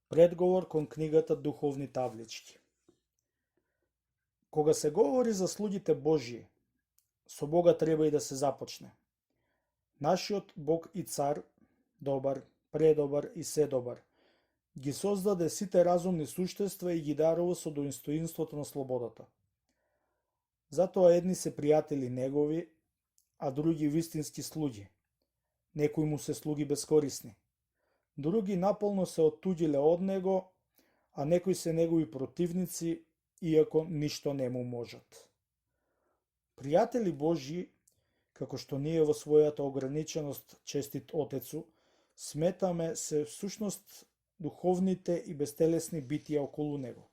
Предговор кон книгата Духовни таблички. Кога се говори за слугите Божји, со Бога треба и да се започне. Нашиот Бог и Цар, добар, предобар и седобар, ги создаде сите разумни суштества и ги дарува со достоинството на слободата. Затоа едни се пријатели негови, а други вистински слуги. Некои му се слуги безкорисни. Други наполно се оттуѓиле од него, а некои се негови противници, иако ништо не му можат. Пријатели Божји, како што ние во својата ограниченост, честит Отецу, сметаме се всушност духовните и безтелесни битија околу него.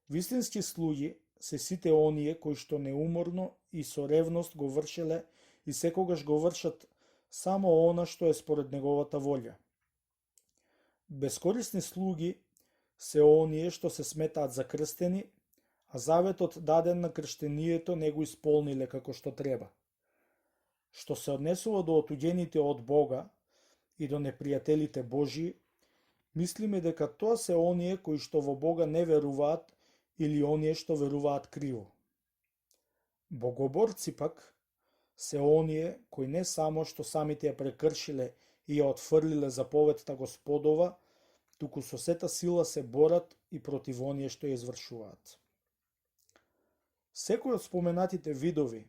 Вистински слуги се сите оние кои што неуморно и со ревност го вршеле и секогаш го вршат само она што е според неговата волја. Безкорисни слуги се оние што се сметаат за крстени, а заветот даден на крштенијето не го исполниле како што треба. Што се однесува до отуѓените од Бога и до непријателите Божји, мислиме дека тоа се оние кои што во Бога не веруваат или оние што веруваат криво. Богоборци пак се оние кои не само што самите ја прекршиле и ја отфрлиле заповедта Господова, туку со сета сила се борат и против оние што ја извршуваат. Секој од споменатите видови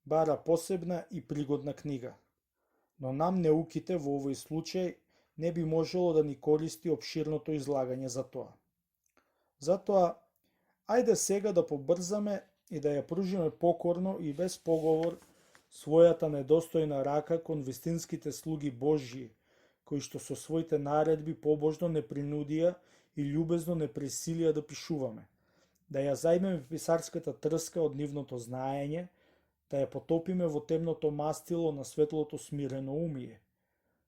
бара посебна и пригодна книга, но нам неуките во овој случај не би можело да ни користи опширното излагање за тоа. Затоа, ајде сега да побрзаме и да ја пружиме покорно и без поговор својата недостојна рака кон вистинските слуги Божји, кои што со своите наредби побожно не принудија и љубезно не пресилија да пишуваме, да ја зајмеме писарската трска од нивното знаење, да ја потопиме во темното мастило на светлото смирено умие,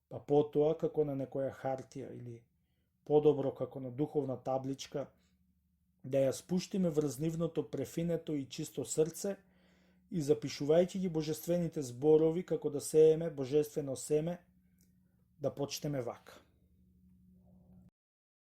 па потоа како на некоја хартија или подобро како на духовна табличка, да ја спуштиме врз нивното префинето и чисто срце и запишувајќи ги божествените зборови како да сееме божествено семе, да почнеме вака.